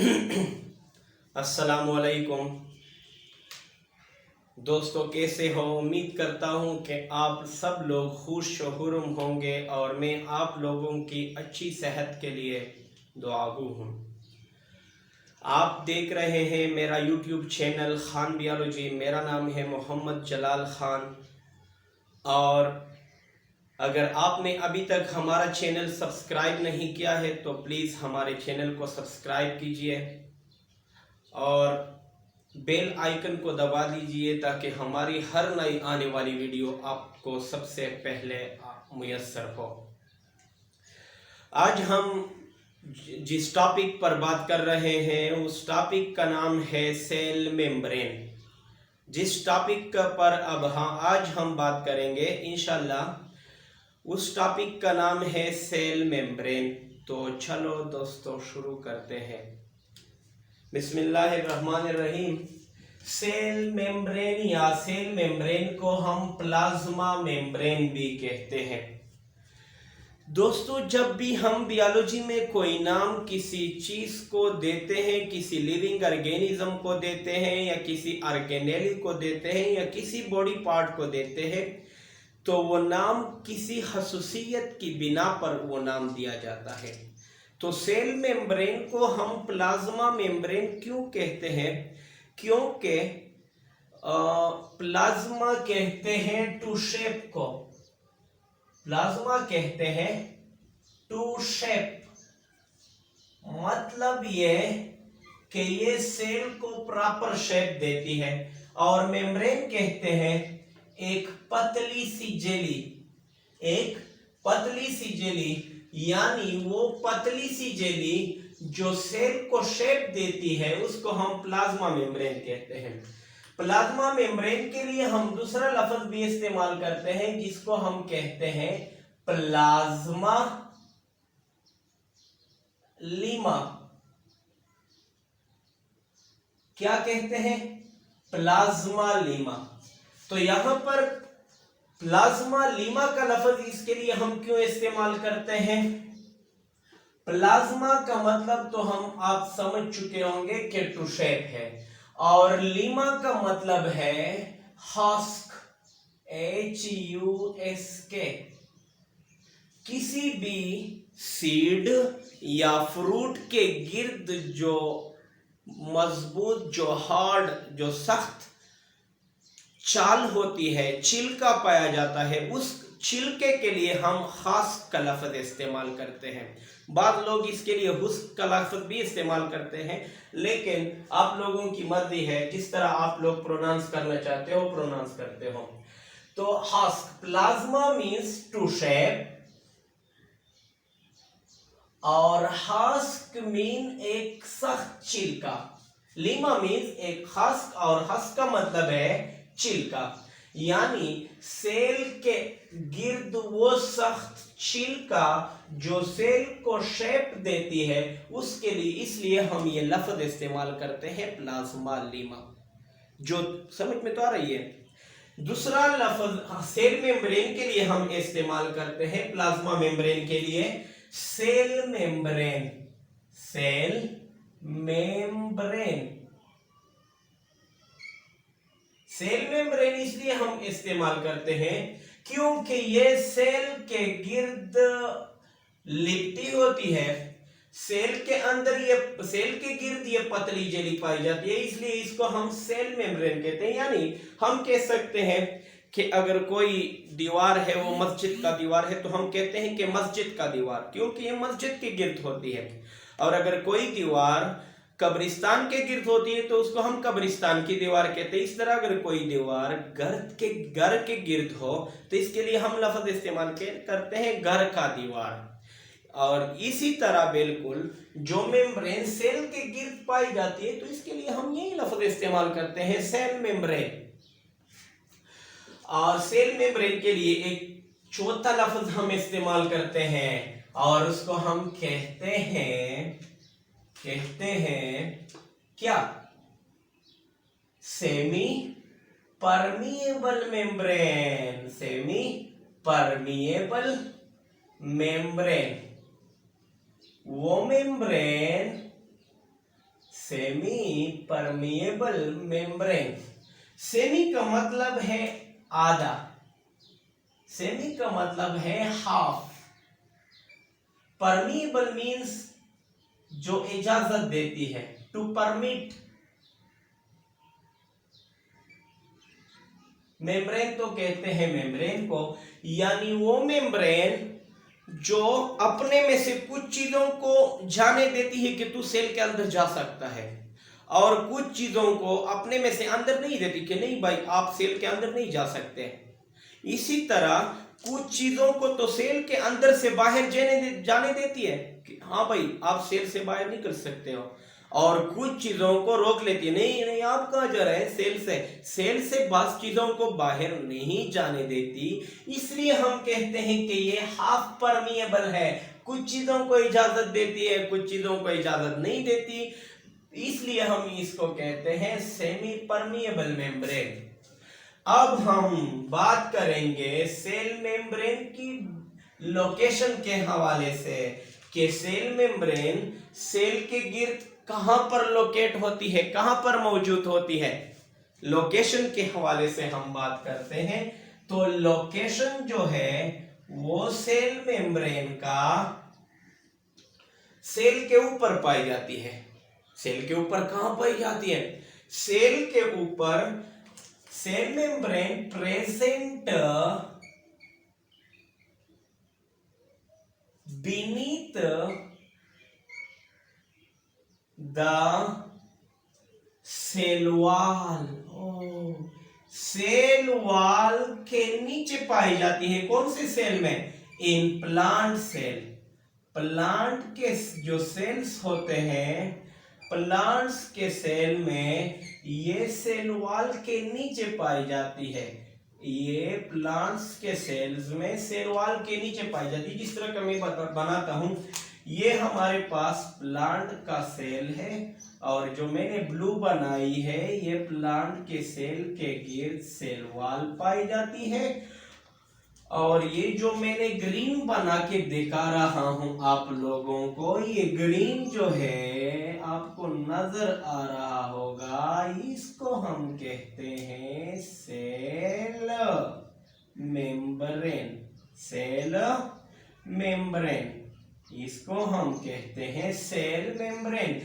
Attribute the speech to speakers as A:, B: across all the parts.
A: अस्सलामुअलैकुम दोस्तों, कैसे हो? उम्मीद करता हूँ कि आप सब लोग खुश खुर्म होंगे और मैं आप लोगों की अच्छी सेहत के लिए दुआगू हूँ। आप देख रहे हैं मेरा यूट्यूब चैनल खान बियोलॉजी। मेरा नाम है मोहम्मद जलाल खान। और अगर आपने अभी तक हमारा चैनल सब्सक्राइब नहीं किया है तो प्लीज़ हमारे चैनल को सब्सक्राइब कीजिए और बेल आइकन को दबा दीजिए ताकि हमारी हर नई आने वाली वीडियो आपको सबसे पहले मुयस्सर हो। आज हम जिस टॉपिक पर बात कर रहे हैं उस टॉपिक का नाम है सेल मेम्ब्रेन। जिस टॉपिक पर आज हम बात करेंगे इंशाल्लाह उस टॉपिक का नाम है सेल मेम्ब्रेन। तो चलो दोस्तों शुरू करते हैं। बिस्मिल्लाहिर्रहमानिर्रहीम। सेल मेम्ब्रेन या सेल मेम्ब्रेन को हम प्लाज्मा मेम्ब्रेन भी कहते हैं। दोस्तों, जब भी हम बियोलॉजी में कोई नाम किसी चीज को देते हैं, किसी लिविंग ऑर्गेनिज्म को देते हैं या किसी ऑर्गेनेल को देते हैं या किसी बॉडी पार्ट को देते हैं तो वो नाम किसी खसूसियत की बिना पर वो नाम दिया जाता है। तो सेल मेम्ब्रेन को हम प्लाज्मा मेम्ब्रेन क्यों कहते हैं? क्योंकि प्लाज्मा कहते हैं टू शेप को। प्लाज्मा कहते हैं टू शेप, मतलब ये कि ये सेल को प्रॉपर शेप देती है। और मेम्ब्रेन कहते हैं एक पतली सी जेली, एक पतली सी जेली, यानी वो पतली सी जेली जो सेल को शेप देती है उसको हम प्लाज्मा मेम्ब्रेन कहते हैं। प्लाज्मा मेम्ब्रेन के लिए हम दूसरा लफ्ज भी इस्तेमाल करते हैं जिसको हम कहते हैं प्लाज्मा लीमा। क्या कहते हैं? Plasma Lima. तो यहां पर प्लाज्मा लीमा का लफ्ज इसके लिए हम क्यों इस्तेमाल करते हैं? प्लाज्मा का मतलब तो आप समझ चुके होंगे कि टू शेप है, और लीमा का मतलब है हस्क, HUSK। किसी भी सीड या फ्रूट के गिर्द जो मजबूत, जो हार्ड, जो सख्त चाल होती है, छिलका पाया जाता है, उस छिलके के लिए हम खास का लफ्ज इस्तेमाल करते हैं। बाद लोग इसके लिए हुस्क का लफ्ज भी इस्तेमाल करते हैं, लेकिन आप लोगों की मर्जी है, जिस तरह आप लोग प्रोनाउंस करना चाहते हो प्रोनाउंस करते हो। तो husk, plasma means to shape, और हस्क मीन एक सख्त छिलका। लीमा मीन्स एक हस्क, और हस्क का मतलब है छिलका, यानी सेल के गिर्द वो सख्त छिलका जो सेल को शेप देती है उसके लिए, इसलिए हम ये लफ्ज इस्तेमाल करते हैं प्लाज्मा लीमा। जो समझ में तो आ रही है। दूसरा लफ्ज सेल मेम्ब्रेन के लिए हम इस्तेमाल करते हैं प्लाज्मा मेम्ब्रेन के लिए cell membrane. Cell membrane, cell membrane इसलिए हम इस्तेमाल करते हैं क्योंकि ये सेल के गिर्द लिपटी होती है। सेल के अंदर ये, सेल के गिर्द ये पतली जेली पाई जाती है, इसलिए इसको हम सेल मेम्ब्रेन कहते हैं। यानी हम कह सकते हैं कि अगर कोई दीवार है वो मस्जिद का दीवार है तो हम कहते हैं कि मस्जिद का दीवार, क्योंकि ये मस्जिद के गिर्द होती है। और अगर कोई दीवार कब्रिस्तान के गिर्द होती है तो उसको हम कब्रिस्तान की दीवार कहते हैं। इस तरह अगर कोई दीवार घर के गिर्द हो तो इसके लिए हम लफ्ज इस्तेमाल करते हैं घर का दीवार। और इसी तरह बिल्कुल जो मेम्ब्रेन सेल के गिर्द पाई जाती है तो इसके लिए हम यही लफ्ज इस्तेमाल करते हैं सेल मेम्ब्रेन। और सेल मेम्ब्रेन के लिए एक चौथा लफ्ज हम इस्तेमाल करते हैं और उसको हम कहते हैं क्या? Semi permeable membrane. Semi permeable membrane, वो membrane semi permeable membrane. Semi का मतलब है आधा, सेमी का मतलब है हाफ। परमिएबल मीन्स जो इजाजत देती है, टू परमिट। मेम्ब्रेन तो कहते हैं मेम्ब्रेन को, यानी वो मेम्ब्रेन जो अपने में से कुछ चीजों को जाने देती है कि तू सेल के अंदर जा सकता है, और कुछ चीजों को अपने में से अंदर नहीं देती कि नहीं भाई आप सेल के अंदर नहीं जा सकते। इसी तरह कुछ चीजों को तो सेल के अंदर से बाहर जाने देती है कि हाँ भाई आप सेल से बाहर नहीं कर सकते हो, और कुछ चीजों को रोक लेती है, नहीं नहीं आप कहाँ जा रहे हैं, सेल से बस चीजों को बाहर नहीं जाने देती। इसलिए हम कहते हैं कि ये हाफ परमिएबल है, कुछ चीजों को इजाजत देती है, कुछ चीजों को इजाजत नहीं देती, इसलिए हम इसको कहते हैं सेमी परमिएबल मेम्ब्रेन। अब हम बात करेंगे सेल मेम्ब्रेन की लोकेशन के हवाले से कि सेल मेम्ब्रेन सेल के गिर्द कहां पर लोकेट होती है, कहां पर मौजूद होती है। लोकेशन के हवाले से हम बात करते हैं तो लोकेशन जो है वो सेल मेम्ब्रेन का सेल के ऊपर पाई जाती है। सेल के ऊपर कहां पाई जाती है, सेल के ऊपर। Cell membrane present beneath the cell wall। Cell wall के नीचे पाई जाती है। कौन से सेल में, इन प्लांट सेल। प्लांट के जो सेल्स होते हैं, प्लांट्स के सेल में ये सेल वॉल के नीचे पाई जाती है। ये प्लांट्स के सेल्स में सेल वॉल के नीचे पाई जाती है। जिस तरह का मैं बनाता हूं, ये हमारे पास प्लांट का सेल है, और जो मैंने ब्लू बनाई है ये प्लांट के सेल के गिर्द सेल वॉल पाई जाती है, और ये जो मैंने ग्रीन बना के दिखा रहा हूं आप लोगों को, ये ग्रीन जो है आपको नजर आ रहा होगा, इसको हम कहते हैं सेल मेम्ब्रेन। सेल मेम्ब्रेन, इसको हम कहते हैं सेल मेम्ब्रेन।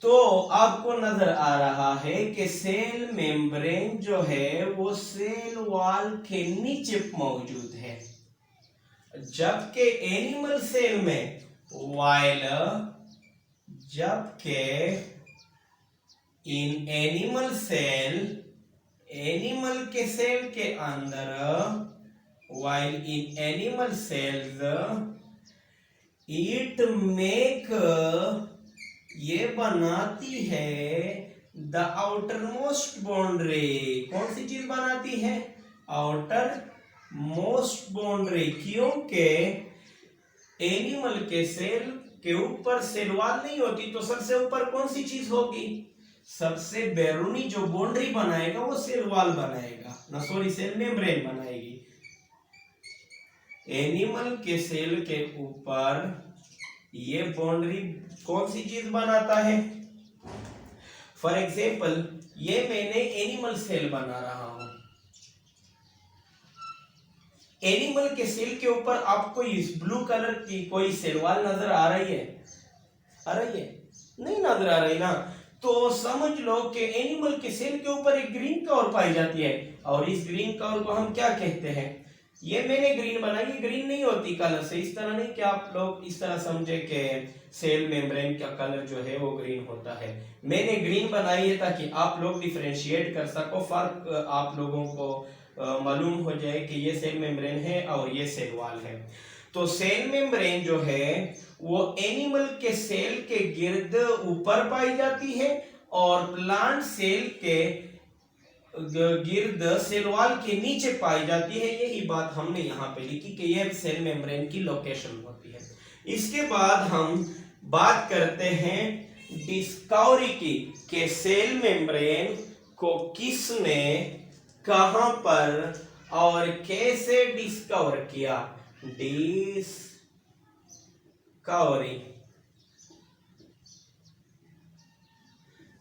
A: तो आपको नजर आ रहा है कि सेल मेम्ब्रेन जो है वो सेल वॉल के नीचे मौजूद है, जबकि एनिमल सेल में जबकि इन एनिमल सेल, एनिमल के सेल के अंदर, while in animal cells it make, ये बनाती है द आउटर मोस्ट बाउंड्री। कौन सी चीज बनाती है, आउटर मोस्ट बाउंड्री, क्योंकि एनिमल के सेल के ऊपर सेल वॉल नहीं होती, तो सबसे ऊपर कौन सी चीज होगी, सबसे बैरूनी जो बाउंड्री बनाएगा वो सेल वॉल बनाएगा, ना सॉरी सेल मेम्ब्रेन बनाएगी। एनिमल के सेल के ऊपर ये बाउंड्री कौन सी चीज बनाता है। फॉर एग्जाम्पल ये मैंने एनिमल सेल बना रहा हूं, एनिमल के सेल के ऊपर आपको इस ब्लू कलर की कोई सेल वॉल नजर आ रही है, आ रही है, नहीं नजर आ रही ना, तो समझ लो कि एनिमल के सेल के ऊपर एक ग्रीन कवर पाई जाती है, और इस ग्रीन कवर को हम क्या कहते हैं, ये मैंने ग्रीन बनाई, ग्रीन नहीं होती कलर से, इस तरह नहीं कि आप लोग इस तरह समझे कि सेल मेम्ब्रेन का कलर जो है वो ग्रीन होता है। मैंने ग्रीन बनाई है ताकि आप लोग डिफरेंशिएट कर सको, फर्क आप लोगों को मालूम हो जाए कि ये सेल मेम्ब्रेन है और ये सेल वॉल है। तो सेल मेम्ब्रेन जो है वो एनिमल के सेल के गिर्द ऊपर पाई जाती है, और प्लांट सेल के गिर्द सेल वॉल के नीचे पाई जाती है। यही बात हमने यहाँ पे लिखी कि यह सेल मेम्ब्रेन की लोकेशन होती है। इसके बाद हम बात करते हैं डिस्कवरी की, कि सेल मेम्ब्रेन को किसने, कहां पर और कैसे डिस्कवर किया। डिस्कवरी,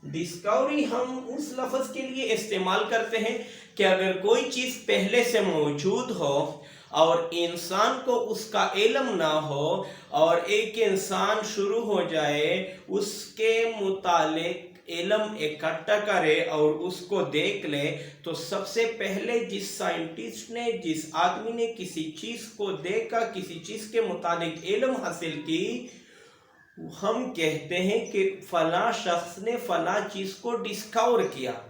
A: डिस्कवरी हम उस लफ्ज के लिए इस्तेमाल करते हैं कि अगर कोई चीज पहले से मौजूद हो और इंसान को उसका इल्म ना हो और एक इंसान शुरू हो जाए उसके मुतालिक इल्म इकट्ठा करे और उसको देख ले, तो सबसे पहले जिस साइंटिस्ट ने, जिस आदमी ने किसी चीज को देखा, किसी चीज के मुतालिक इल्म हासिल की, हम कहते हैं कि फला शख्स ने फला चीज को डिस्कवर किया।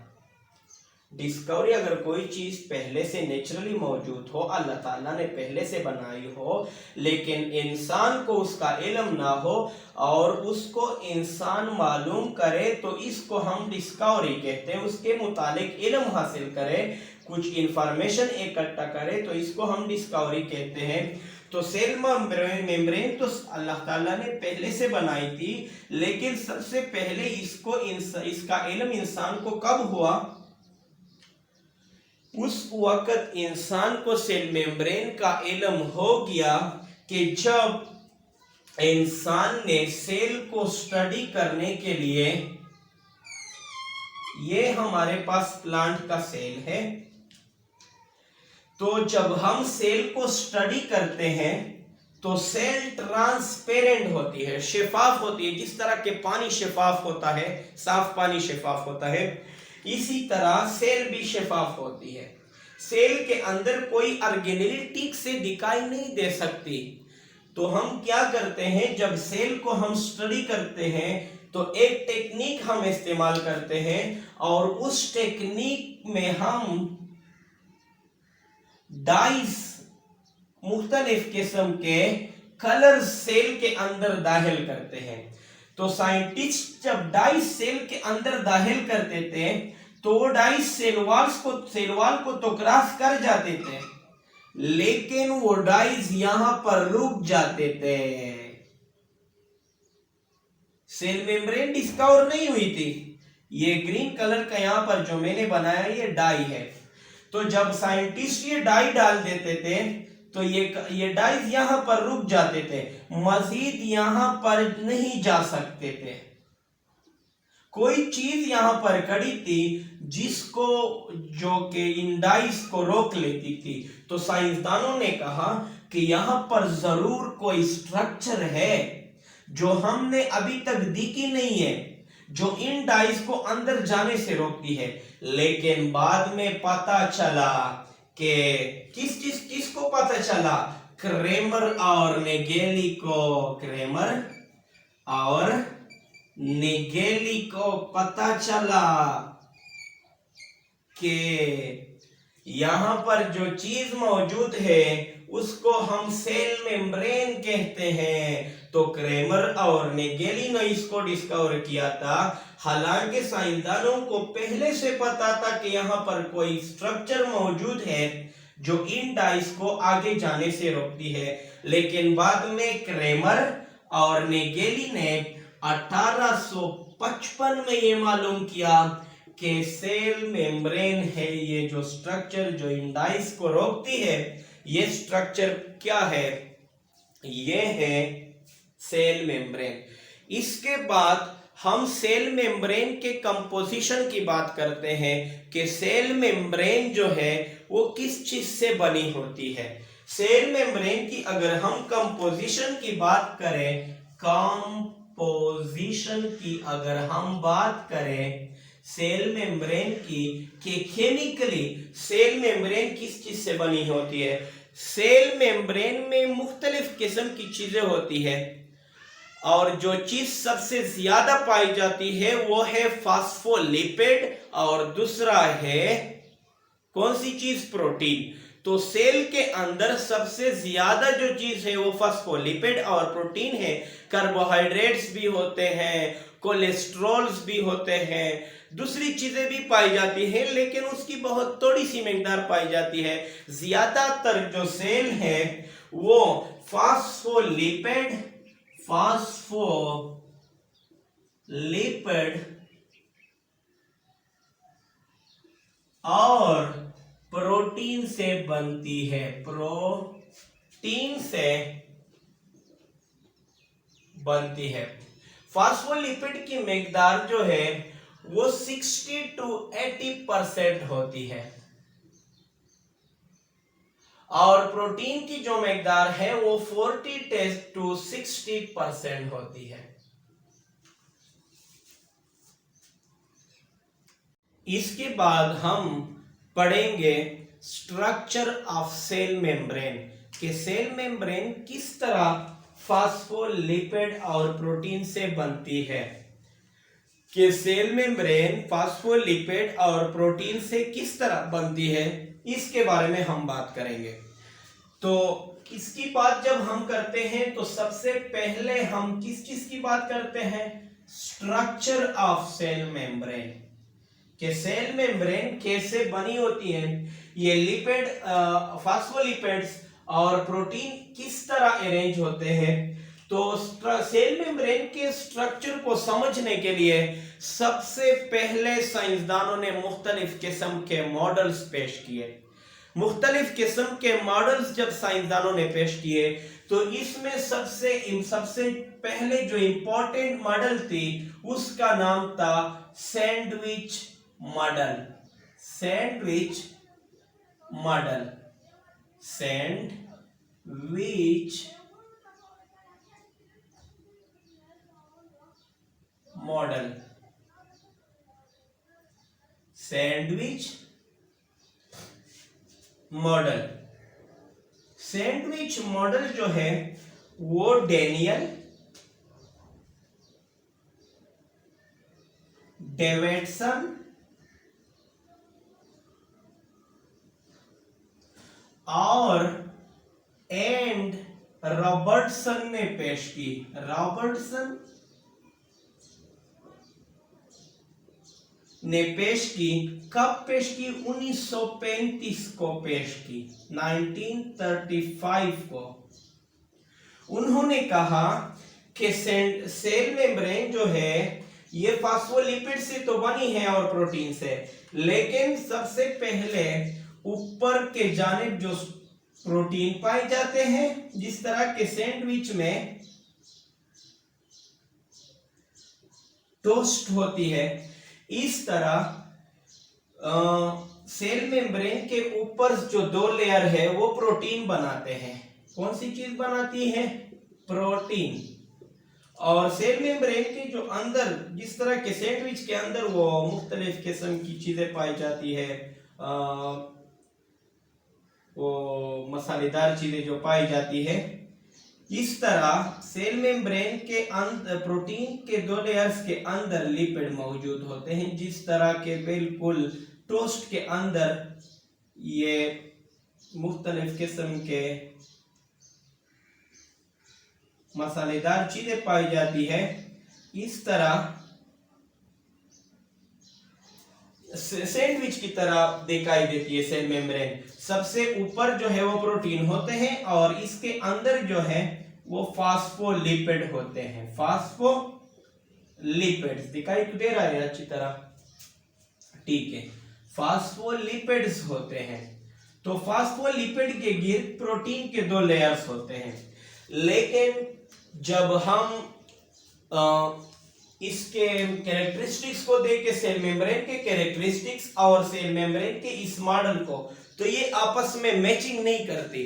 A: डिस्कवरी अगर कोई चीज पहले से नेचुरली मौजूद हो, अल्लाह ताला ने पहले से बनाई हो, लेकिन इंसान को उसका इल्म ना हो और उसको इंसान मालूम करे, तो इसको हम डिस्कवरी कहते हैं। उसके मुतालिक इल्म हासिल करे, कुछ इंफॉर्मेशन इकट्ठा करे, तो इसको हम डिस्कवरी कहते हैं। तो सेल मेम्ब्रेन तो अल्लाह ताला ने पहले से बनाई थी, लेकिन सबसे पहले इसका इल्म इंसान को कब हुआ? उस वक्त इंसान को सेल मेम्ब्रेन का इल्म हो गया कि जब इंसान ने सेल को स्टडी करने के लिए, ये हमारे पास प्लांट का सेल है, तो जब हम सेल को स्टडी करते हैं तो सेल ट्रांसपेरेंट होती है, शफाफ होती है। जिस तरह के पानी शफाफ होता है, साफ पानी शफाफ होता है, इसी तरह सेल भी शफाफ होती है। सेल के अंदर कोई ऑर्गेनेल ठीक से दिखाई नहीं दे सकती। तो हम क्या करते हैं, जब सेल को हम स्टडी करते हैं तो एक टेक्निक हम इस्तेमाल करते हैं और उस टेक्निक में हम डाइस, मुख्तलिफ किस्म के कलर सेल के अंदर दाखिल करते हैं। तो साइंटिस्ट जब डाइस सेल के अंदर दाखिल करते थे तो वो डाइस सेल वाल को तो क्रॉस कर जाते थे, लेकिन वो डाइस यहां पर रुक जाते थे। सेल मेम्ब्रेन डिस्कवर नहीं हुई थी। ये ग्रीन कलर का यहां पर जो मैंने बनाया ये डाई है। तो जब साइंटिस्ट ये डाई डाल देते थे तो ये डाइस यहां पर रुक जाते थे, मजीद यहां पर नहीं जा सकते थे। कोई चीज यहां पर खड़ी थी जिसको, जो कि इन डाइस को रोक लेती थी। तो साइंसदानों ने कहा कि यहां पर जरूर कोई स्ट्रक्चर है जो हमने अभी तक देखी नहीं है, जो इन डाइस को अंदर जाने से रोकती है। लेकिन बाद में पता चला कि किसको पता चला? क्रेमर और नेगेली को। क्रेमर और नेगेली को पता चला कि यहां पर जो चीज मौजूद है उसको हम सेल मेम्ब्रेन कहते हैं। तो क्रेमर और नेगेली ने इसको डिस्कवर किया था। हालांकि साइंसदानों को पहले से पता था कि यहाँ पर कोई स्ट्रक्चर मौजूद है जो इन डाइस को आगे जाने से रोकती है, लेकिन बाद में क्रेमर और नेगेली ने 1855 में ये मालूम किया कि सेल मेम्ब्रेन है ये जो स्ट्रक्चर जो इन डाइस को रोकती है, ये स्ट्रक्चर क्या है? ये है सेल मेम्ब्रेन। इसके बाद हम सेल मेम्ब्रेन के कंपोजिशन की बात करते हैं कि सेल मेम्ब्रेन जो है वो किस चीज से बनी होती है। सेल मेम्ब्रेन की अगर हम कंपोजिशन की बात करें, कंपोजिशन की अगर हम बात करें सेल मेम्ब्रेन की, कि केमिकली सेल मेम्ब्रेन किस चीज से बनी होती है। सेल मेम्ब्रेन में मुख्तलिफ किस्म की चीजें होती है और जो चीज सबसे ज्यादा पाई जाती है वो है फास्फोलिपिड और दूसरा है कौन सी चीज? प्रोटीन। तो सेल के अंदर सबसे ज्यादा जो चीज है वो फास्फोलिपिड और प्रोटीन है। कार्बोहाइड्रेट्स भी होते हैं, कोलेस्ट्रॉल्स भी होते हैं, दूसरी चीजें भी पाई जाती है, लेकिन उसकी बहुत थोड़ी सी मिकदार पाई जाती है। ज्यादातर जो सेल है वो फास्फोलिपिड और प्रोटीन से बनती है। प्रोटीन से बनती है। फास्फोलिपिड की मिकदार जो है वो 60 to 80% होती है, और प्रोटीन की जो मकदार है वो 40 to 60% होती है। इसके बाद हम पढ़ेंगे स्ट्रक्चर ऑफ सेल मेम्ब्रेन, कि सेल मेम्ब्रेन किस तरह फास्फोलिपिड और प्रोटीन से बनती है, कि सेल मेम्ब्रेन फास्फोलिपिड और प्रोटीन से किस तरह बनती है, इसके बारे में हम बात करेंगे। तो इसकी बात जब हम करते हैं तो सबसे पहले हम किस चीज की बात करते हैं, स्ट्रक्चर ऑफ सेल मेम्ब्रेन, कि सेल मेम्ब्रेन कैसे बनी होती है, ये लिपिड फास्फोलिपिड्स और प्रोटीन किस तरह अरेंज होते हैं। तो सेल मेम्ब्रेन के स्ट्रक्चर को समझने के लिए सबसे पहले साइंसदानों ने मुख्तलिफ किस्म के मॉडल्स पेश किए। मुख्तलिफ किस्म के मॉडल्स जब साइंसदानों ने पेश किए तो इसमें सबसे पहले जो इंपॉर्टेंट मॉडल थी उसका नाम था sandwich model. Sandwich model, sandwich model, sandwich model. Sandwich model जो है वो डेनियल डेविडसन और एंड रॉबर्टसन ने पेश की। रॉबर्टसन ने पेश की, कब पेश की, 1935 को पेश की, 1935 को। उन्होंने कहा कि सेल मेम्ब्रेन जो है ये फास्फोलिपिड से तो बनी है और प्रोटीन से, लेकिन सबसे पहले ऊपर के जानिब जो प्रोटीन पाए जाते हैं, जिस तरह के सैंडविच में टोस्ट होती है, इस तरह सेल मेम्ब्रेन के ऊपर जो दो लेयर है वो प्रोटीन बनाते हैं। कौन सी चीज बनाती है, प्रोटीन। और सेल मेम्ब्रेन के जो अंदर, जिस तरह के सैंडविच के अंदर वो मुख्तलिफ किस्म की चीजें पाई जाती है, वो मसालेदार चीजें जो पाई जाती है, इस तरह सेल मेम्ब्रेन के अंदर प्रोटीन के दो लेयर्स के अंदर लिपिड मौजूद होते हैं, जिस तरह के बिल्कुल टोस्ट के अंदर ये मुख्तलिफ किस्म के मसालेदार चीजें पाई जाती है। इस तरह सैंडविच की तरह दिखाई देती है सेल मेम्ब्रेन। सबसे ऊपर जो है वो प्रोटीन होते हैं और इसके अंदर जो है वो फास्फोलिपिड होते हैं। फास्फोलिपिड्स दिखाई दे रहा है अच्छी तरह, ठीक है, फास्फोलिपिड्स होते हैं। तो फास्फोलिपिड के गिर्द प्रोटीन के दो लेयर्स होते हैं, लेकिन जब हम इसके कैरेक्टरिस्टिक्स को देखें, सेल मेम्ब्रेन के कैरेक्टरिस्टिक्स और सेल मेम्ब्रेन के इस मॉडल को, तो ये आपस में मैचिंग नहीं करती।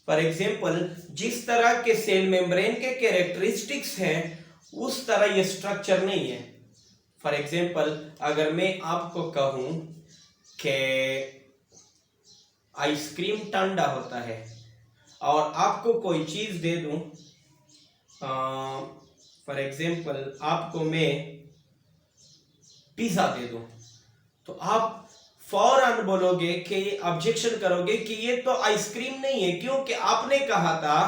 A: फॉर एग्जांपल, जिस तरह के सेल मेम्ब्रेन के कैरेक्टरिस्टिक्स हैं उस तरह ये स्ट्रक्चर नहीं है। फॉर एग्जांपल, अगर मैं आपको कहूं कि आइसक्रीम ठंडा होता है और आपको कोई चीज दे दूं, फॉर एग्जाम्पल आपको मैं पिज्जा दे दूं, तो आप फौरन बोलोगे कि ऑब्जेक्शन करोगे कि ये तो आइसक्रीम नहीं है, क्योंकि आपने कहा था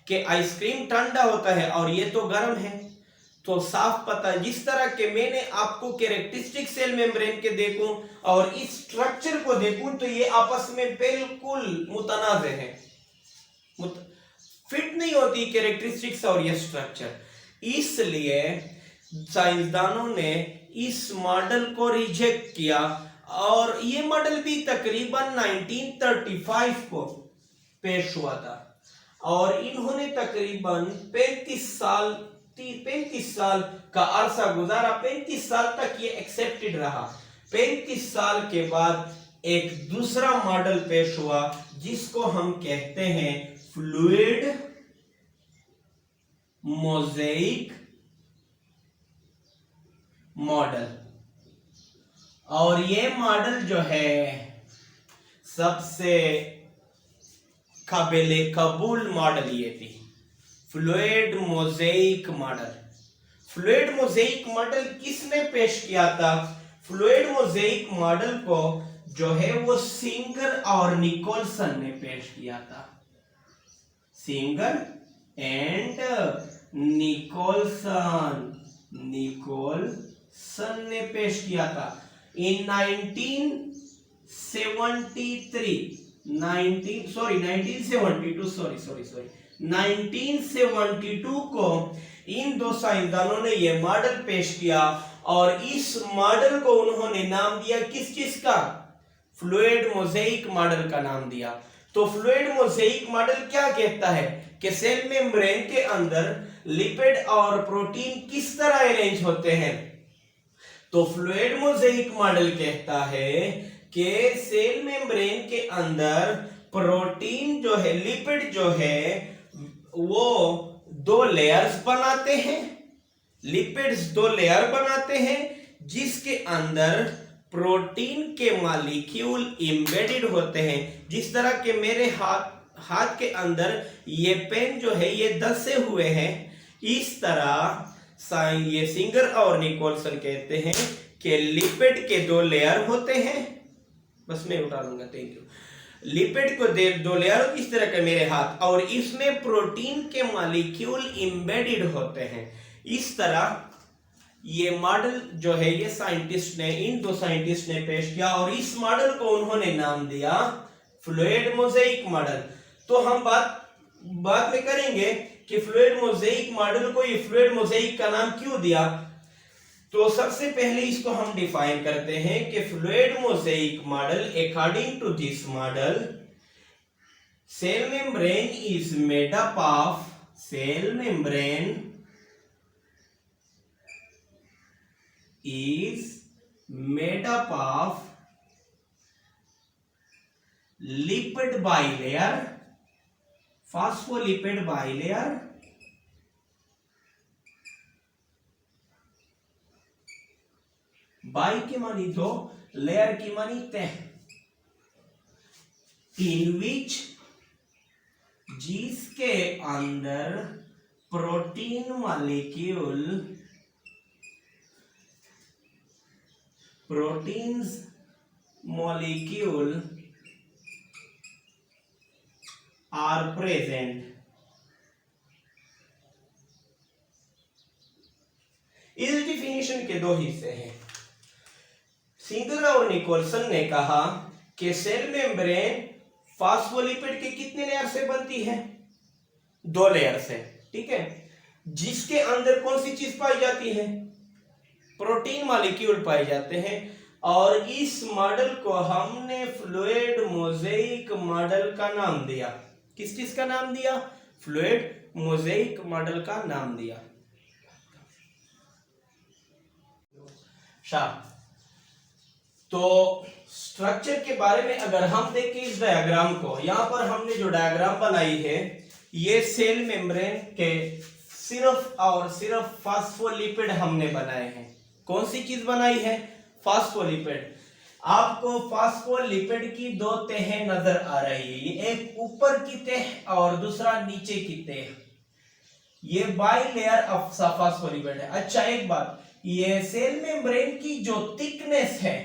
A: कि आइसक्रीम ठंडा होता है और ये तो गर्म है। तो साफ पता, जिस तरह के मैंने आपको कैरेक्टरिस्टिक सेल मेम्ब्रेन के देखूं और इस स्ट्रक्चर को देखूं, तो ये आपस में बिल्कुल मुतनाज़ है, फिट नहीं होती कैरेक्टरिस्टिक्स और ये स्ट्रक्चर। इसलिए साइंसदानों ने इस मॉडल को रिजेक्ट किया और ये मॉडल भी तकरीबन 1935 को पेश हुआ था और इन्होंने तकरीबन 35 साल 35 साल का अरसा गुजारा, 35 साल तक ये एक्सेप्टेड रहा। 35 साल के बाद एक दूसरा मॉडल पेश हुआ जिसको हम कहते हैं फ्लूइड मोज़ेइक मॉडल। और ये मॉडल जो है सबसे काबिल कबूल मॉडल ये थी, fluid mosaic model. Fluid mosaic model किसने पेश किया था? फ्लूइड मोज़ेइक मॉडल को जो है वो सिंगर और निकोलसन ने पेश किया था। सिंगर एंड निकोलसन ने पेश किया था इन 1972 को इन दो साइंसदानों ने यह मॉडल पेश किया और इस मॉडल को उन्होंने नाम दिया किस चीज का? फ्लूइड मोज़ेइक मॉडल का नाम दिया। तो फ्लूइड मोज़ेइक मॉडल क्या कहता है कि सेल मेम्ब्रेन के अंदर लिपिड और प्रोटीन किस तरह अरेंज होते हैं। तो फ्लूइड मोज़ेइक मॉडल कहता है कि सेल मेम्ब्रेन के अंदर प्रोटीन जो है, लिपिड जो है वो दो लेयर्स बनाते हैं, लिपिड्स दो लेयर बनाते हैं जिसके अंदर प्रोटीन के मॉलिक्यूल एम्बेडेड होते हैं। जिस तरह के मेरे हाथ के अंदर ये पेन जो है ये धंसे हुए हैं, इस तरह ये सिंगर और निकोलसन कहते हैं कि लिपिड के दो लेयर होते हैं। बस मैं उठा लूंगा, थैंक यू। लिपिड को दो लेयर इस तरह के मेरे हाथ, और इसमें प्रोटीन के मॉलिक्यूल एम्बेडेड होते हैं। इस तरह ये मॉडल जो है ये साइंटिस्ट ने, इन दो साइंटिस्ट ने पेश किया और इस मॉडल को उन्होंने नाम दिया फ्लूइड मोज़ेइक मॉडल। तो हम बात में करेंगे कि फ्लूइड मोज़ेइक मॉडल को ये फ्लूइड मोज़ेइक का नाम क्यों दिया। तो सबसे पहले इसको हम डिफाइन करते हैं कि fluid mosaic model, according to this model, cell membrane is made up of, cell membrane is made up of lipid bilayer, phospholipid bilayer, बाई की मानी दो, लेयर की मानी तह, इन विच जिसके अंदर protein molecule, proteins molecule are present। इस डिफिनेशन के दो हिस्से हैं। सिंगर और निकोलसन ने कहा कि सेल मेम्ब्रेन फास्फोलिपिड के कितने लेयर से बनती है? दो लेयर से, ठीक है। जिसके अंदर कौन सी चीज पाई जाती है? प्रोटीन मॉलिक्यूल पाए जाते हैं। और इस मॉडल को हमने फ्लूइड मोज़ेइक मॉडल का नाम दिया। किस चीज का नाम दिया? फ्लूइड मोज़ेइक मॉडल का नाम दिया। तो स्ट्रक्चर के बारे में अगर हम देखें इस डायग्राम को, यहां पर हमने जो डायग्राम बनाई है ये सेल मेम्ब्रेन के सिर्फ और सिर्फ फास्फोलिपिड हमने बनाए हैं। कौन सी चीज बनाई है? फास्फोलिपिड। आपको फास्फोलिपिड की दो तहें नजर आ रही है, एक ऊपर की तह और दूसरा नीचे की तह। ये बाई लेयर ऑफ फास्फोलिपिड है। अच्छा, एक बात, ये सेल मेम्ब्रेन की जो थिकनेस है,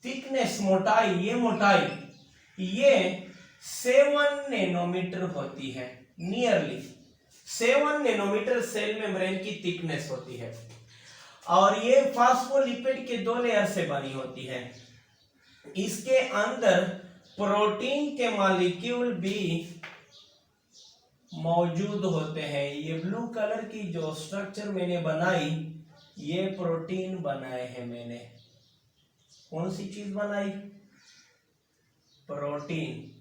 A: थिकनेस मोटाई, ये मोटाई ये 7 नैनोमीटर होती है। नियरली 7 नैनोमीटर सेल मेम्ब्रेन की थिकनेस होती है। और ये फास्फोलिपिड के दो लेयर से बनी होती है। इसके अंदर प्रोटीन के मॉलिक्यूल भी मौजूद होते हैं। ये ब्लू कलर की जो स्ट्रक्चर मैंने बनाई, ये प्रोटीन बनाए हैं मैंने। कौन सी चीज बनाई? प्रोटीन।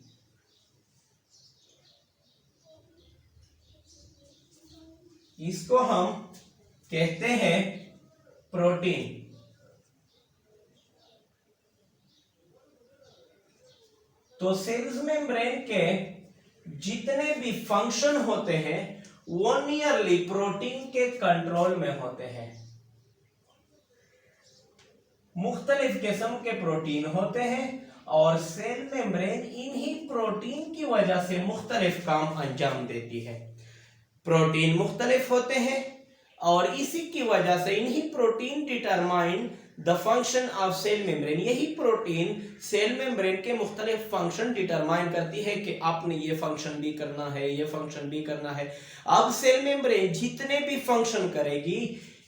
A: इसको हम कहते हैं प्रोटीन। तो सेल्स मेम्ब्रेन के जितने भी फंक्शन होते हैं वो नियरली प्रोटीन के कंट्रोल में होते हैं। मुख्तलिफ किस्म के प्रोटीन होते हैं और सेल मेम्ब्रेन इन्हीं प्रोटीन की वजह से मुख्तलिफ काम अंजाम देती है। प्रोटीन मुख्तलिफ होते हैं और इसी की वजह से इन्हीं protein determine the function of cell membrane. यही प्रोटीन सेल मेम्ब्रेन के मुख्तलिफ फंक्शन डिटरमाइन करती है कि आपने ये फंक्शन भी करना है, ये फंक्शन भी करना है। अब सेल मेम्ब्रेन जितने भी फंक्शन करेगी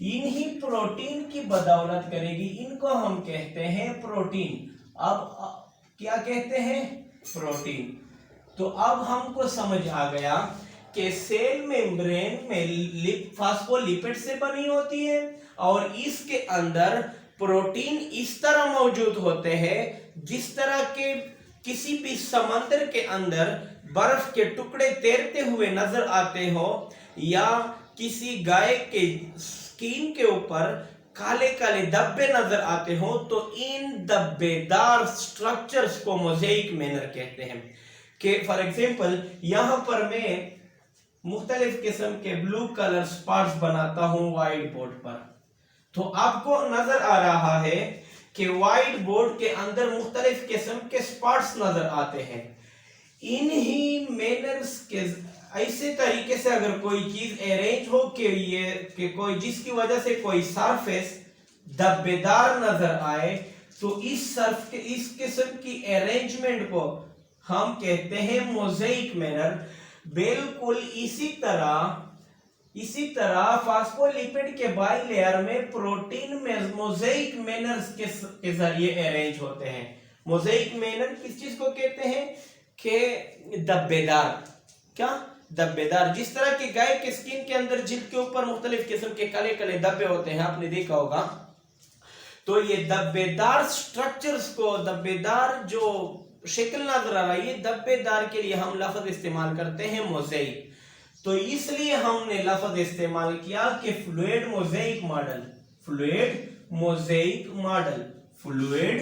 A: इन्हीं प्रोटीन की बदौलत करेगी। इनको हम कहते हैं प्रोटीन। अब क्या कहते हैं? प्रोटीन। तो अब हमको समझ आ गया कि सेल मेम्ब्रेन में फास्फोलिपिड से बनी होती है और इसके अंदर प्रोटीन इस तरह मौजूद होते हैं जिस तरह के किसी भी समंदर के अंदर बर्फ के टुकड़े तैरते हुए नजर आते हो या किसी गाय के स्किन के ऊपर काले काले धब्बे नजर आते हो, तो इन धब्बेदार स्ट्रक्चर्स को मोज़ेइक मैनर कहते हैं। कि फॉर एग्जांपल यहां पर मैं मुख्तलिफ किस्म के ब्लू कलर स्पॉट्स बनाता हूं व्हाइट बोर्ड पर, तो आपको नजर आ रहा है कि व्हाइट बोर्ड के अंदर मुख्तलिफ किस्म के स्पॉट्स नजर आते हैं। इन्हीं मैनर्स के ऐसे तरीके से अगर कोई चीज अरेंज हो कि कोई जिसकी वजह से कोई सरफेस धब्बेदार नजर आए, तो इस किस्म की अरेंजमेंट को हम कहते हैं मोज़ेइक मैनर। बिल्कुल इसी तरह फास्फोलिपिड के बाई लेयर में प्रोटीन में मोज़ेइक मैनर्स के जरिए अरेंज होते हैं। मोज़ेइक मैनर किस चीज को कहते हैं? कि धब्बेदार। क्या? धब्बेदार। जिस तरह की गाय के स्किन के अंदर जिल्द के ऊपर मुख्तलिफ किस्म के काले काले धब्बे होते हैं, आपने देखा होगा। तो ये धब्बेदार स्ट्रक्चर्स को, धब्बेदार जो शक्ल नजर आ रहा है, ये धब्बेदार के लिए हम लफ्ज इस्तेमाल करते हैं मोज़ेइक। तो इसलिए हमने लफ्ज इस्तेमाल किया कि fluid mosaic model. Fluid mosaic model. Fluid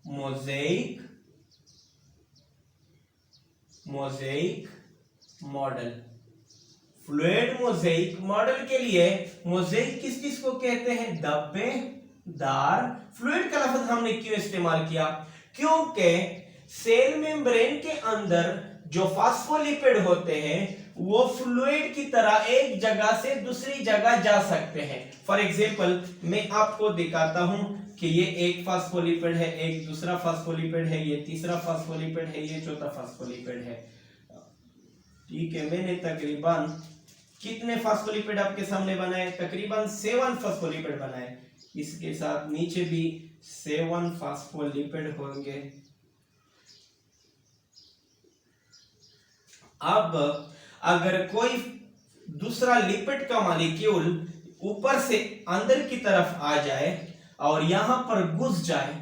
A: mosaic model. Fluid mosaic model के लिए मोज़ेइक किस चीज को कहते हैं? धब्बेदार। फ्लूइड का लफ्ज हमने क्यों इस्तेमाल किया? क्योंकि सेल मेम्ब्रेन के अंदर जो फास्फोलिपिड होते हैं वो फ्लूइड की तरह एक जगह से दूसरी जगह जा सकते हैं। फॉर एग्जांपल मैं आपको दिखाता हूं कि ये एक फास्फोलिपिड है, एक दूसरा फास्फोलिपिड है, ये तीसरा फास्फोलिपिड है, ये चौथा फास्फोलिपिड है। ठीक है, मैंने तकरीबन कितने फास्फोलिपिड आपके सामने बनाए? तकरीबन 7 फास्फोलिपिड बनाए। इसके साथ नीचे भी 7 फास्फोलिपिड होंगे। अब अगर कोई दूसरा लिपिड का मॉलिक्यूल ऊपर से अंदर की तरफ आ जाए और यहां पर घुस जाए,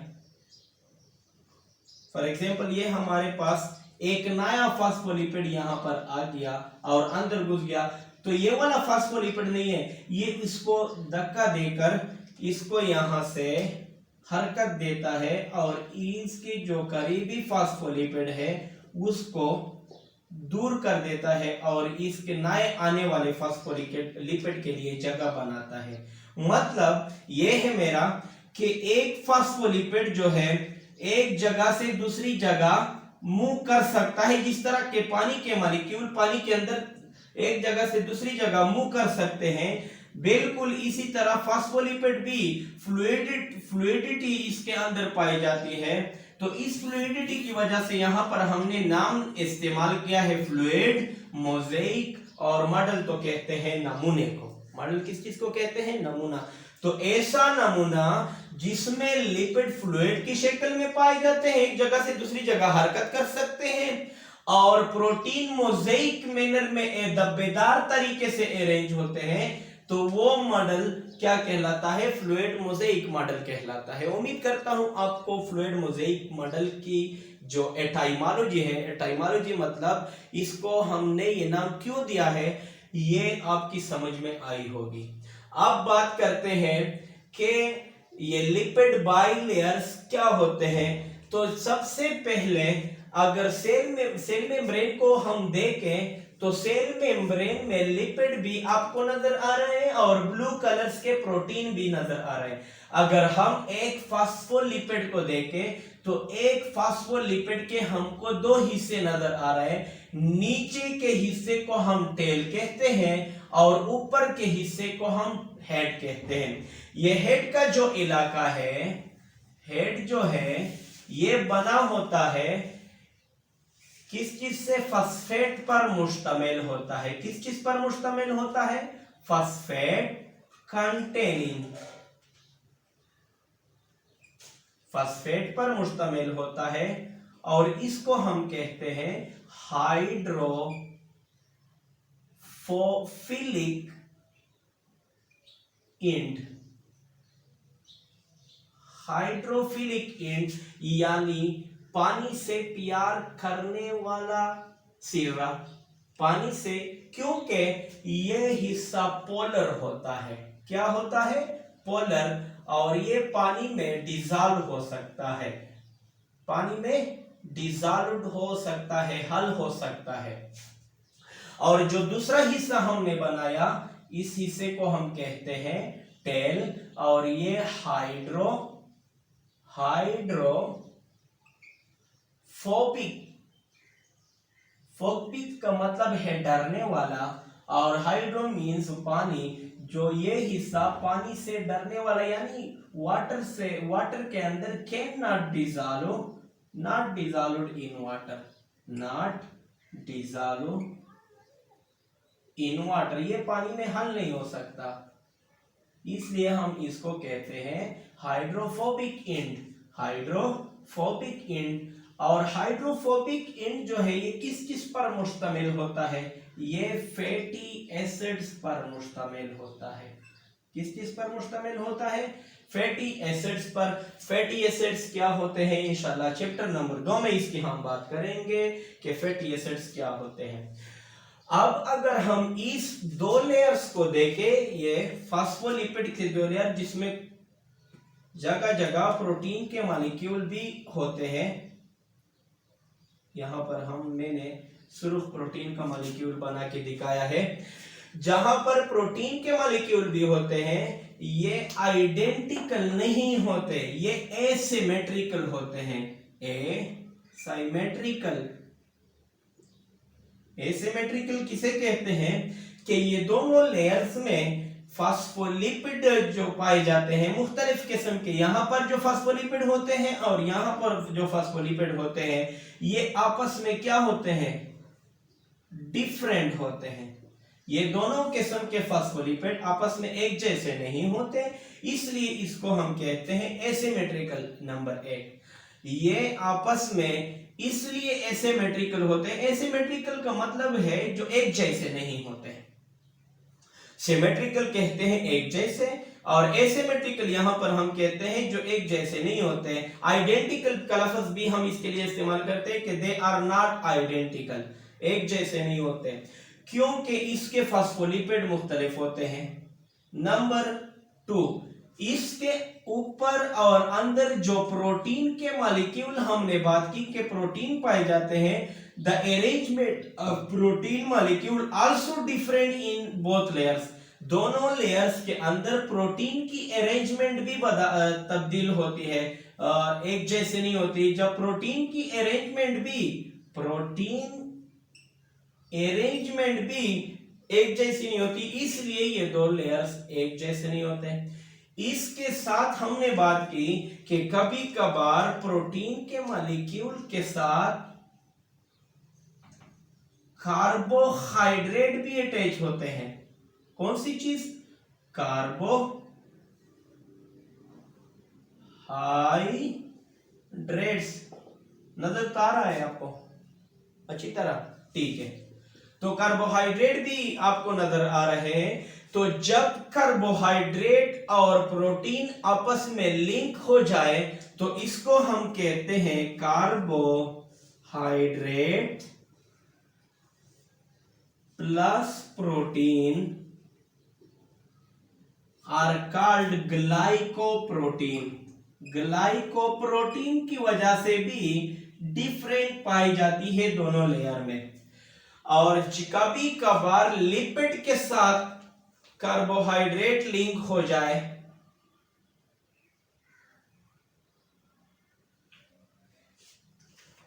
A: फॉर एग्जांपल ये हमारे पास एक नया फास्फोलिपिड यहां पर आ गया और अंदर घुस गया, तो ये वाला फास्फोलिपिड नहीं है, ये इसको धक्का देकर इसको यहां से हरकत देता है और इसकी जो करीबी फास्फोलिपिड है उसको दूर कर देता है और इसके नए आने वाले फास्फोलिपिड के लिए जगह बनाता है। मतलब ये है मेरा कि एक फास्फोलिपिड जो है एक जगह से दूसरी जगह मूव कर सकता है। जिस तरह के पानी के मॉलिक्यूल पानी के अंदर एक जगह से दूसरी जगह मूव कर सकते हैं, बिल्कुल इसी तरह फास्फोलिपिड भी फ्लूइडिटी इसके अंदर पाई जाती है। तो इस फ्लूइडिटी की वजह से यहां पर हमने नाम इस्तेमाल किया है फ्लूइड मोज़ेइक, और मॉडल तो कहते हैं नमूने को। मॉडल किस चीज को कहते हैं? नमूना। तो ऐसा नमूना जिसमें लिपिड फ्लूइड की शक्ल में पाए जाते हैं, एक जगह से दूसरी जगह हरकत कर सकते हैं, और प्रोटीन मोज़ेइक मैनर में धब्बेदार तरीके से अरेंज होते हैं, तो वो मॉडल क्या कहलाता है? फ्लूइड मोज़ेइक मॉडल कहलाता है। उम्मीद करता हूं आपको फ्लूइड मोज़ेइक मॉडल की जो एटाइमोलॉजी है, एटाइमोलॉजी मतलब इसको हमने ये नाम क्यों दिया है, ये आपकी समझ में आई होगी। अब बात करते हैं कि ये लिपिड बाइलेयर्स क्या होते हैं। तो सबसे पहले अगर सेल मेम्ब्रेन को हम देखें तो सेल मेम्ब्रेन में लिपिड भी आपको नजर आ रहे हैं और ब्लू कलर्स के प्रोटीन भी नजर आ रहे हैं। अगर हम एक फास्फोलिपिड को देखें तो एक फास्फोलिपिड के हमको दो हिस्से नजर आ रहे हैं। नीचे के हिस्से को हम टेल कहते हैं और ऊपर के हिस्से को हम हेड कहते हैं। ये हेड का जो इलाका है, हेड जो है ये बना होता है किस चीज से? फॉस्फेट पर मुश्तमिल होता है। किस चीज पर मुश्तमिल होता है? फॉस्फेट कंटेनिंग, फॉस्फेट पर मुश्तमिल होता है और इसको हम कहते हैं हाइड्रोफिलिक एंड। हाइड्रोफिलिक एंड यानी पानी से प्यार करने वाला सिरा। पानी से, क्योंकि ये हिस्सा पोलर होता है। क्या होता है? पोलर। और ये पानी में डिसॉल्व हो सकता है, पानी में डिसॉल्व हो सकता है, हल हो सकता है। और जो दूसरा हिस्सा हमने बनाया, इस हिस्से को हम कहते हैं टेल और ये फोबिक का मतलब है डरने वाला और हाइड्रो मीन्स पानी। जो ये हिस्सा पानी से डरने वाला यानी वाटर के अंदर can not dissolve in water, ये पानी में हल नहीं हो सकता, इसलिए हम इसको कहते हैं हाइड्रोफोबिक एंड। और हाइड्रोफोबिक एंड जो है ये किस पर मुश्तमिल होता है? ये फैटी एसिड्स पर मुश्तमिल होता है। किस पर मुश्तमिल होता है? फैटी एसिड्स पर। फैटी एसिड्स क्या होते हैं? इंशाल्लाह चैप्टर नंबर 2 में इसकी हम बात करेंगे कि फैटी एसिड्स क्या होते हैं। अब अगर हम इस दो लेयर्स को देखें, ये फास्फोलिपिड के दो लेयर जिसमें जगह जगह प्रोटीन के मॉलिक्यूल भी होते हैं। यहां पर मैंने सिर्फ प्रोटीन का मॉलिक्यूल बना के दिखाया है। जहां पर प्रोटीन के मॉलिक्यूल भी होते हैं, ये आइडेंटिकल नहीं होते, ये एसिमेट्रिकल होते हैं। एसिमेट्रिकल किसे कहते हैं? कि ये दोनों लेयर्स में फास्फोलिपिड जो पाए जाते हैं मुख्तलिफ किस्म के, यहां पर जो फास्फोलिपिड होते हैं और यहां पर जो फास्फोलिपिड होते हैं, ये आपस में क्या होते हैं? डिफरेंट होते हैं। ये दोनों किस्म के फास्फोलिपिड आपस में एक जैसे नहीं होते, इसलिए इसको हम कहते हैं एसिमेट्रिकल। नंबर 1, ये आपस में इसलिए एसिमेट्रिकल होते हैं। एसिमेट्रिकल का मतलब है जो एक जैसे नहीं होते। सिमेट्रिकल कहते हैं एक जैसे, और एसिमेट्रिकल यहां पर हम कहते हैं जो एक जैसे नहीं होते। आइडेंटिकल का लफ्ज भी हम इसके लिए इस्तेमाल करते हैं कि दे आर नॉट आइडेंटिकल, एक जैसे नहीं होते, क्योंकि इसके फास्फोलिपिड मुख्तलिफ होते हैं। नंबर 2, इसके ऊपर और अंदर जो प्रोटीन के मॉलिक्यूल हमने बात की कि प्रोटीन पाए जाते हैं, the arrangement of protein molecule also different in both layers. दोनों लेयर्स के अंदर प्रोटीन की अरेंजमेंट भी तब्दील होती है, एक जैसे नहीं होती। जब प्रोटीन की अरेंजमेंट भी एक जैसी नहीं होती, इसलिए ये दो लेयर्स एक जैसे नहीं होते। इसके साथ हमने बात की कि कभी कभार प्रोटीन के मॉलिक्यूल के साथ कार्बोहाइड्रेट भी अटैच होते हैं। कौन सी चीज? कार्बोहाइड्रेट्स। नजर आ रहा है आपको अच्छी तरह? ठीक है, तो कार्बोहाइड्रेट भी आपको नजर आ रहे हैं। तो जब कार्बोहाइड्रेट और प्रोटीन आपस में लिंक हो जाए तो इसको हम कहते हैं carbohydrate plus protein are called glycoprotein. Glycoprotein की वजह से भी डिफरेंट पाई जाती है दोनों लेयर में। और कभी कभार लिपिड के साथ कार्बोहाइड्रेट लिंक हो जाए,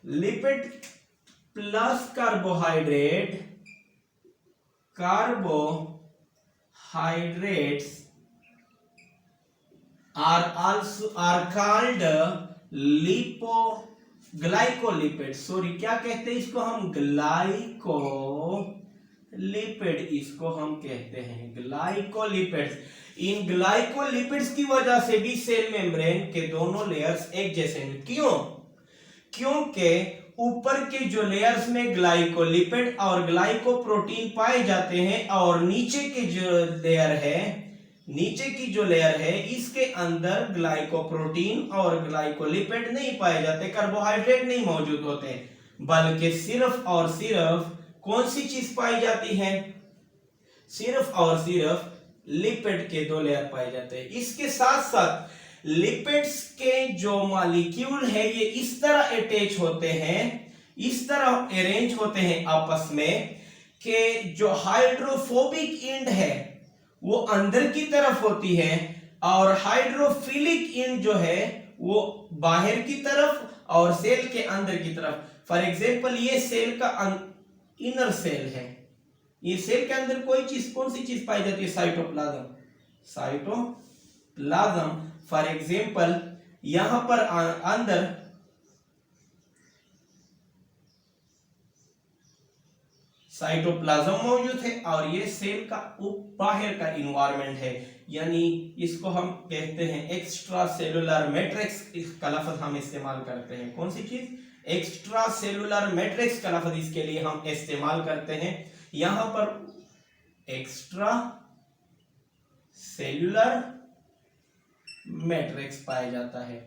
A: lipid plus carbohydrate, carbohydrates are called glycolipids। Sorry, क्या कहते हैं इसको हम? ग्लाइकोलिपिड इसको हम कहते हैं, ग्लाइकोलिपिड्स। इन ग्लाइकोलिपिड्स की वजह से भी सेल मेम्ब्रेन के दोनों लेयर्स एक जैसे हैं। क्यों? क्योंकि ऊपर के जो लेयर्स में ग्लाइकोलिपिड और ग्लाइकोप्रोटीन पाए जाते हैं और नीचे के जो लेयर है, नीचे की जो लेयर है, इसके अंदर ग्लाइकोप्रोटीन और ग्लाइकोलिपिड नहीं पाए जाते, कार्बोहाइड्रेट नहीं मौजूद होते, बल्कि सिर्फ और सिर्फ कौन सी चीज पाई जाती है? सिर्फ और सिर्फ लिपिड के दो लेयर पाए जाते हैं। इसके साथ साथ लिपिड्स के जो मॉलिक्यूल है ये इस तरह अटैच होते हैं, इस तरह अरेंज होते हैं आपस में कि जो हाइड्रोफोबिक एंड है वो अंदर की तरफ होती है और हाइड्रोफिलिक एंड जो है वो बाहर की तरफ और सेल के अंदर की तरफ। फॉर एग्जांपल ये सेल का इनर सेल है, ये सेल के अंदर कोई चीज, कौन सी चीज पाई जाती है? साइटोप्लाज्म। साइटोप्लाज्म फॉर एग्जाम्पल यहां पर अंदर साइटोप्लाज्म मौजूद है और ये सेल का बाहर का इन्वायरमेंट है, यानी इसको हम कहते हैं एक्स्ट्रा सेलुलर मैट्रिक्स का लफ्ज हम इस्तेमाल करते हैं। कौन सी चीज? एक्स्ट्रा सेलुलर मैट्रिक्स का लफ्ज इसके लिए हम इस्तेमाल करते हैं। यहां पर एक्स्ट्रा सेलुलर मैट्रिक्स पाया जाता है।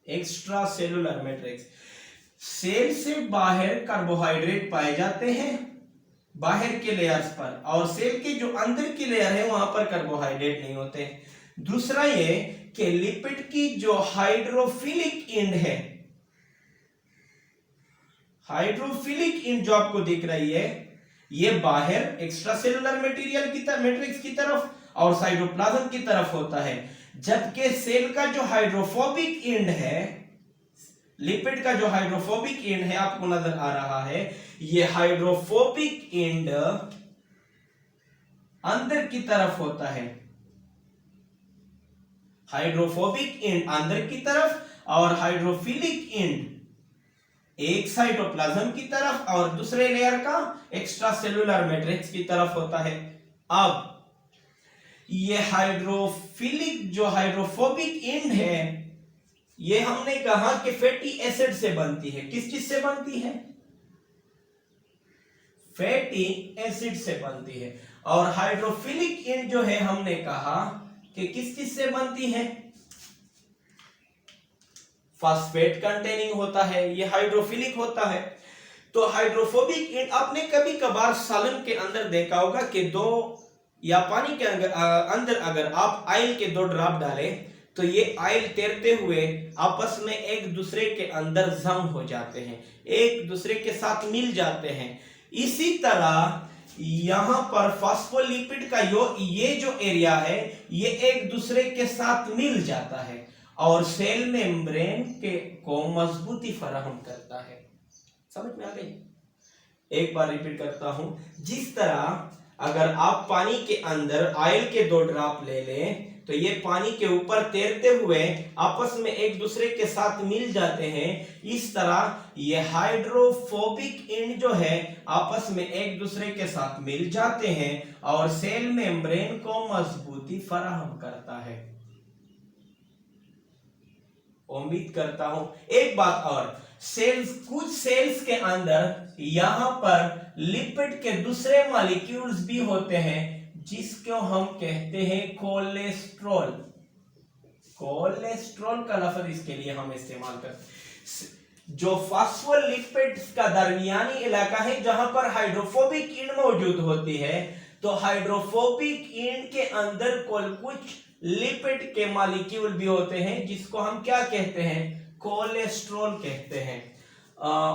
A: एक्स्ट्रा सेलुलर मैट्रिक्स, सेल से बाहर कार्बोहाइड्रेट पाए जाते हैं बाहर के लेयर्स पर, और सेल के जो अंदर की लेयर है वहां पर कार्बोहाइड्रेट नहीं होते। दूसरा ये कि लिपिड की जो हाइड्रोफिलिक एंड है, हाइड्रोफिलिक एंड जो आपको दिख रही है, ये बाहर एक्स्ट्रा सेलुलर मटेरियल की तरफ, मैट्रिक्स की तरफ और साइटोप्लाज्म की तरफ होता है, जबकि सेल का जो हाइड्रोफोबिक एंड है, लिपिड का जो हाइड्रोफोबिक एंड है आपको नजर आ रहा है, ये हाइड्रोफोबिक एंड अंदर की तरफ होता है। हाइड्रोफोबिक एंड अंदर की तरफ और हाइड्रोफिलिक एंड एक साइटोप्लाज्म की तरफ और दूसरे लेयर का एक्स्ट्रा सेलुलर मैट्रिक्स की तरफ होता है। अब ये हाइड्रोफिलिक जो हाइड्रोफोबिक एंड है, ये हमने कहा कि फैटी एसिड से बनती है। किस चीज से बनती है? फैटी एसिड से बनती है। और हाइड्रोफिलिक एंड जो है हमने कहा कि किस चीज से बनती है? फास्फेट कंटेनिंग होता है, ये हाइड्रोफिलिक होता है। तो हाइड्रोफोबिक एंड आपने कभी कभार सालन के अंदर देखा होगा कि दो या पानी के अंदर अगर आप ऑयल के दो ड्रॉप डालें तो ये ऑयल तैरते हुए आपस में एक दूसरे के अंदर जम हो जाते हैं, एक दूसरे के साथ मिल जाते हैं। इसी तरह यहां पर फास्फोलिपिड का ये जो एरिया है ये एक दूसरे के साथ मिल जाता है और सेल मेम्ब्रेन को मजबूती फराहम करता है। समझ में आ गई? एक बार रिपीट करता हूं। जिस तरह अगर आप पानी के अंदर ऑयल के दो ड्रॉप ले लें तो ये पानी के ऊपर तैरते हुए आपस में एक दूसरे के साथ मिल जाते हैं, इस तरह ये हाइड्रोफोबिक एंड जो है आपस में एक दूसरे के साथ मिल जाते हैं और सेल मेम्ब्रेन को मजबूती फराहम करता है। उम्मीद करता हूं। एक बात और, सेल्स, कुछ सेल्स के अंदर यहां पर लिपिड के दूसरे मॉलिक्यूल्स भी होते हैं जिसको हम कहते हैं कोलेस्ट्रॉल। कोलेस्ट्रॉल का लफ्ज इसके लिए हम इस्तेमाल करते हैं। जो फॉस्फोलिपिड्स का दरमियानी इलाका है जहां पर हाइड्रोफोबिक ईंट मौजूद होती है, तो हाइड्रोफोबिक ईंट के अंदर कुछ लिपिड के मॉलिक्यूल भी होते हैं जिसको हम क्या कहते हैं, कोलेस्ट्रॉल कहते हैं।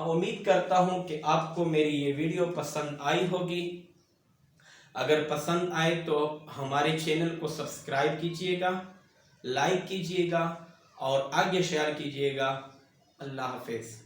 A: उम्मीद करता हूं कि आपको मेरी ये वीडियो पसंद आई होगी। अगर पसंद आए तो हमारे चैनल को सब्सक्राइब कीजिएगा, लाइक कीजिएगा और आगे शेयर कीजिएगा। अल्लाह हाफिज।